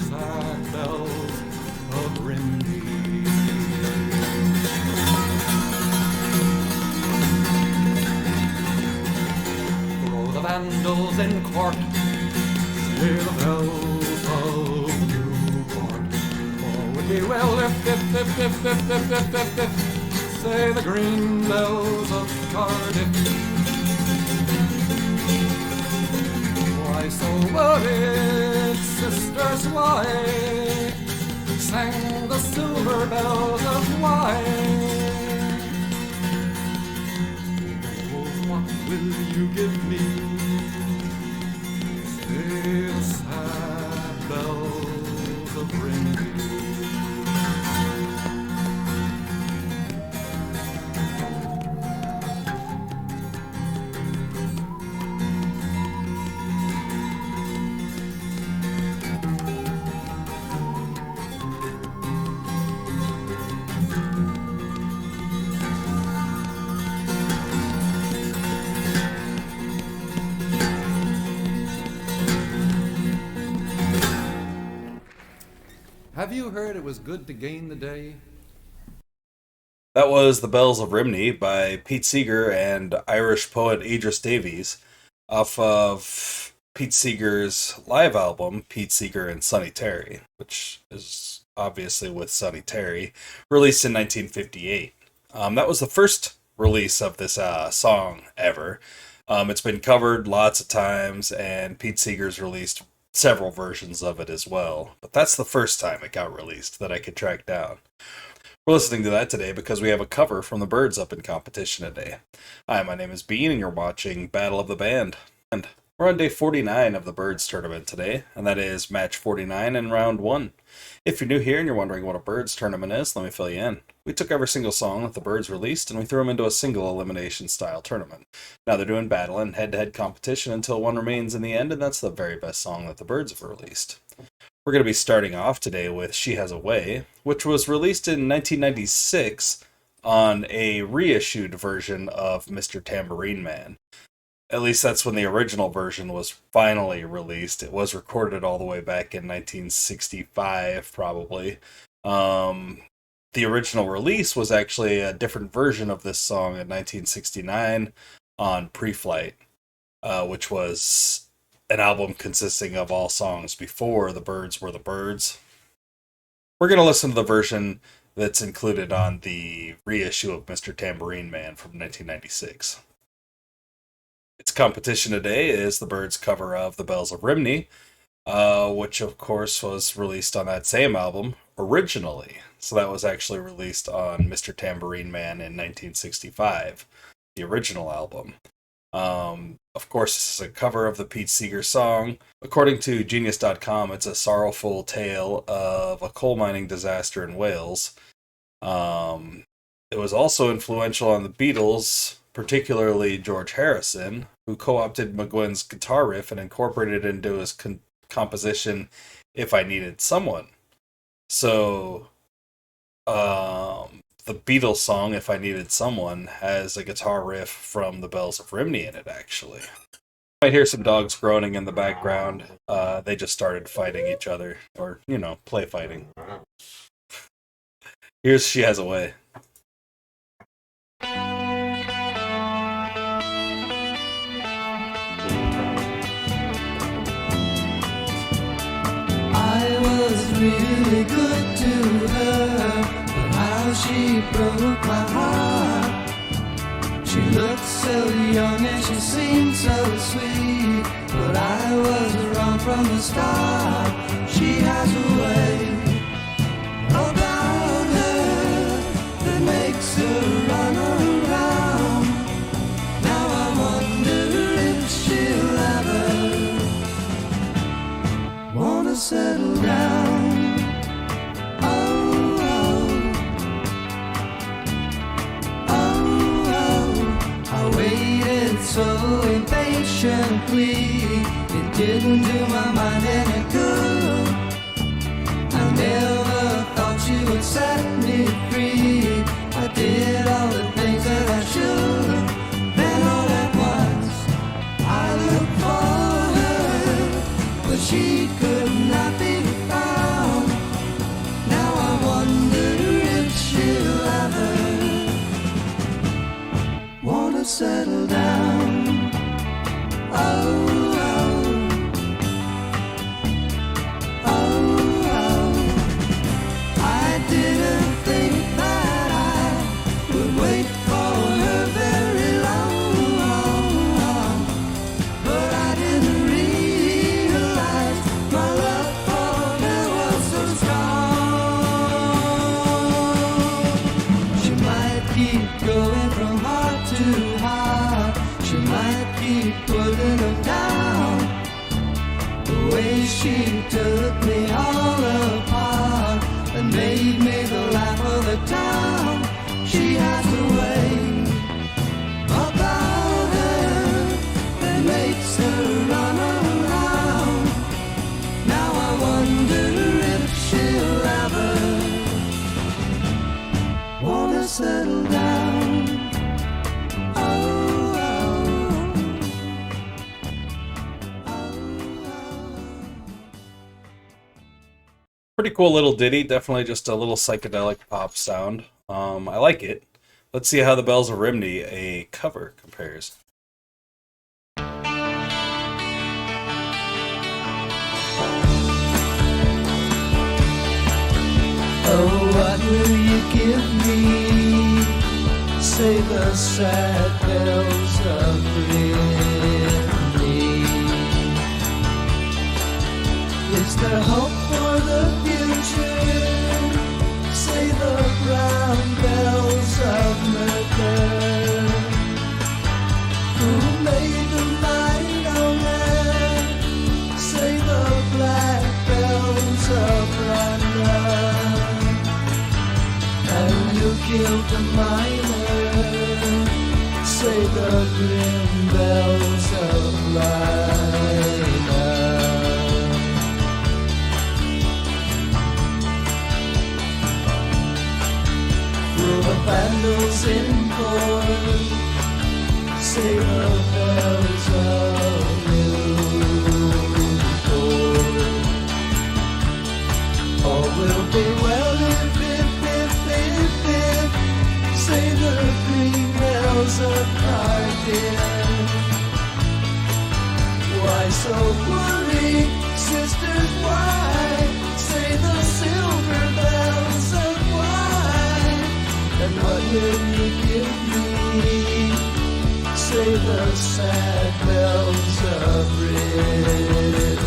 sad bells of Rhymney. Throw the vandals in court, say the bells of Newport. All would be well if, say the green bells of Cardiff. Why so worried, sisters, why sang the silver bells of wine? Oh, what will you give me? Say the sad bells of Rhymney. Have you heard it was good to gain the day? That was The Bells of Rhymney by Pete Seeger and Irish poet Idris Davies off of Pete Seeger's live album, Pete Seeger and Sonny Terry, which is obviously with Sonny Terry, released in 1958. That was the first release of this song ever. It's been covered lots of times, and Pete Seeger's released several versions of it as well, but that's the first time it got released that I could track down. We're listening to that today because we have a cover from the Byrds up in competition today. Hi, my name is Bean, and you're watching Battle of the Band. And we're on day 49 of the Byrds tournament today, and that is match 49 in round 1. If you're new here and you're wondering what a Byrds tournament is, let me fill you in. We took every single song that the Byrds released and we threw them into a single elimination style tournament. Now they're doing battle and head-to-head competition until one remains in the end, and that's the very best song that the Byrds have released. We're going to be starting off today with She Has a Way, which was released in 1996 on a reissued version of Mr. Tambourine Man. At least that's when the original version was finally released. It was recorded all the way back in 1965, probably. The original release was actually a different version of this song in 1969 on Pre-Flight, which was an album consisting of all songs before the Byrds were the Byrds. We're going to listen to the version that's included on the reissue of Mr. Tambourine Man from 1996. Its competition today is the Byrds' cover of The Bells of Rhymney, which of course was released on that same album originally. So that was actually released on Mr. Tambourine Man in 1965, the original album. Of course, this is a cover of the Pete Seeger song. According to Genius.com, it's a sorrowful tale of a coal mining disaster in Wales. It was also influential on the Beatles, particularly George Harrison, who co-opted McGuinn's guitar riff and incorporated it into his composition If I Needed Someone. So, the Beatles song If I Needed Someone has a guitar riff from the Bells of Rhymney in it, actually. You might hear some dogs groaning in the background. They just started fighting each other, or, play fighting. Here's She Has a Way. I was really good to her, but how she broke my heart. She looked so young and she seemed so sweet, but I was wrong from the start. She has a way about her that makes her run around. Now I wonder if she'll ever wanna settle down. I waited so impatiently, it didn't do my mind any good. I never thought you would set me free. I did all the things that I should. Then all at once I looked for her, but she could not be found. me putting her down. The way she took me all apart and made me the laugh of the town. She has a way about her that makes her run around. Now I wonder if she'll ever wanna settle down. Oh, oh, oh. Pretty cool little ditty. Definitely just a little psychedelic pop sound. I like it. Let's see how the Bells of Rhymney, a cover, compares. Oh, what will you give me? Say the sad bells of Rhymney. Is there hope for the future? Say the brown bells of murder. Who made the mighty man? Say the black bells of London. And you killed the miner. Say the grim bells of Lina. Through the vandals in corn, say the bells of Newport. All will be well if, say the green bells of Cardiff. Why so worried, sisters, why? Say the silver bells of wine. And what will you give me? Say the sad bells of Rhymney.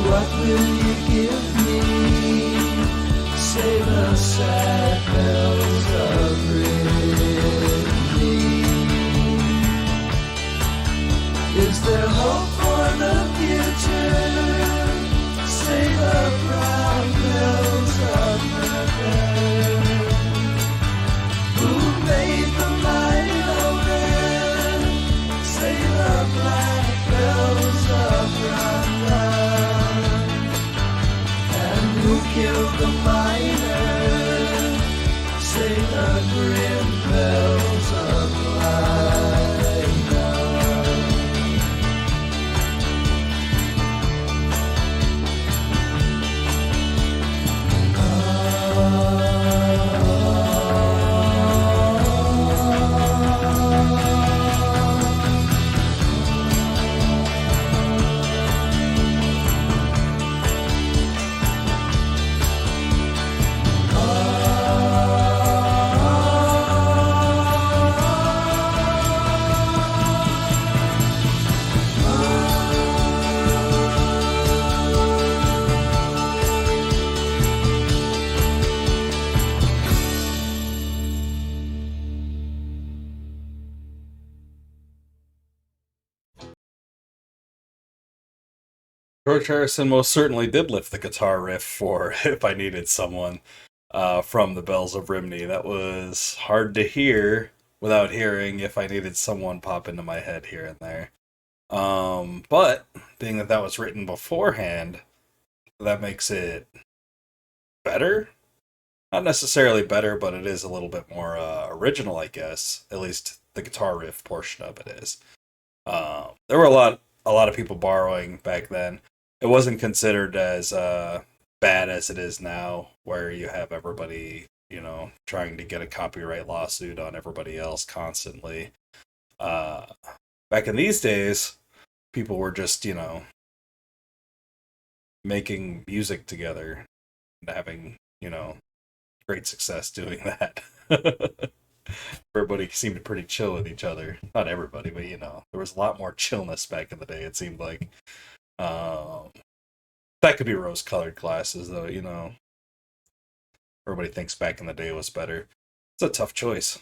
What will you give me? Say the sad bells of Rhymney. Is there hope for the future? Say the brown bells of murder. Who made the mighty omen? Say the black bells of Rhymney. Who killed the miner? Say the grim bells of Lina. George Harrison most certainly did lift the guitar riff for If I Needed Someone from the Bells of Rhymney. That was hard to hear without hearing If I Needed Someone pop into my head here and there. But being that that was written beforehand, that makes it better. Not necessarily better, but it is a little bit more original, I guess. At least the guitar riff portion of it is. There were a lot of people borrowing back then. It wasn't considered as bad as it is now, where you have everybody, trying to get a copyright lawsuit on everybody else constantly. Back in these days, people were just, making music together and having, great success doing that. Everybody seemed pretty chill with each other. Not everybody, but there was a lot more chillness back in the day, it seemed like. That could be rose-colored glasses, though, Everybody thinks back in the day was better. It's a tough choice.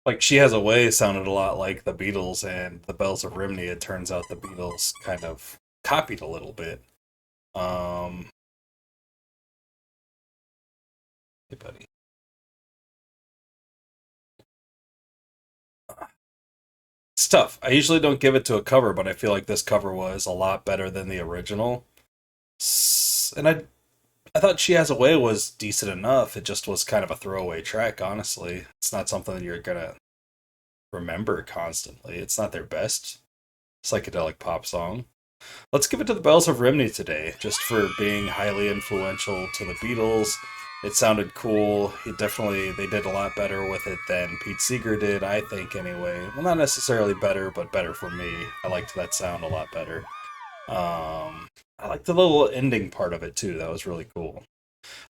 Like, She Has a Way sounded a lot like the Beatles, and the Bells of Rhymney, it turns out the Beatles kind of copied a little bit. Hey, buddy. It's tough. I usually don't give it to a cover, but I feel like this cover was a lot better than the original. And I thought She Has a Way was decent enough. It just was kind of a throwaway track, honestly. It's not something that you're gonna remember constantly. It's not their best psychedelic pop song. Let's give it to the Bells of Rhymney today, just for being highly influential to the Beatles. It sounded cool. They did a lot better with it than Pete Seeger did, I think, anyway. Well, not necessarily better, but better for me. I liked that sound a lot better. I like the little ending part of it, too. That was really cool.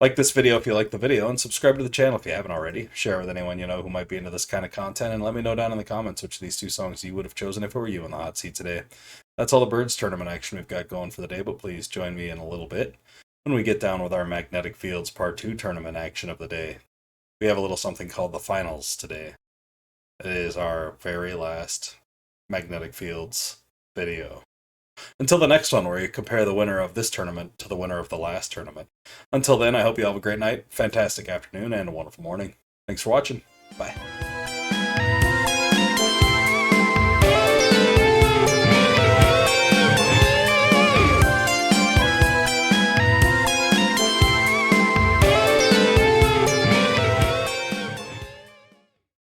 Like this video if you like the video, and subscribe to the channel if you haven't already. Share with anyone you know who might be into this kind of content, and let me know down in the comments which of these two songs you would have chosen if it were you in the hot seat today. That's all the Byrds tournament action we've got going for the day, but please join me in a little bit when we get down with our Magnetic Fields Part 2 tournament action of the day. We have a little something called the Finals today. It is our very last Magnetic Fields video. Until the next one, where you compare the winner of this tournament to the winner of the last tournament. Until then, I hope you have a great night, fantastic afternoon, and a wonderful morning. Thanks for watching. Bye.